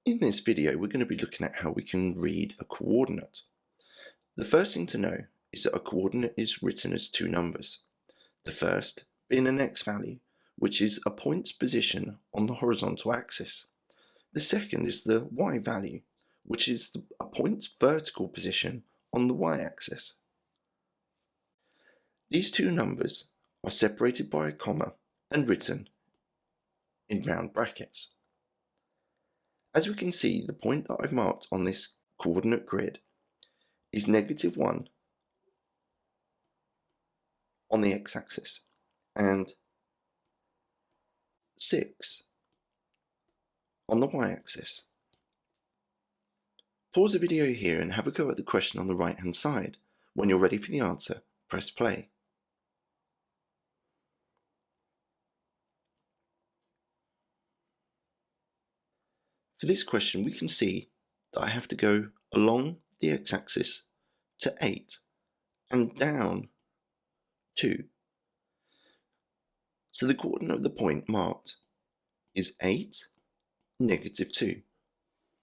In this video, we're going to be looking at how we can read a coordinate. The first thing to know is that a coordinate is written as two numbers. The first being an x value, which is a point's position on the horizontal axis. The second is the y value, which is a point's vertical position on the y-axis. These two numbers are separated by a comma and written in round brackets. As we can see, the point that I've marked on this coordinate grid is -1 on the x-axis and 6 on the y-axis. Pause the video here and have a go at the question on the right hand side. When you're ready for the answer, press play. For this question, we can see that I have to go along the x-axis to 8 and down 2. So the coordinate of the point marked is 8, -2.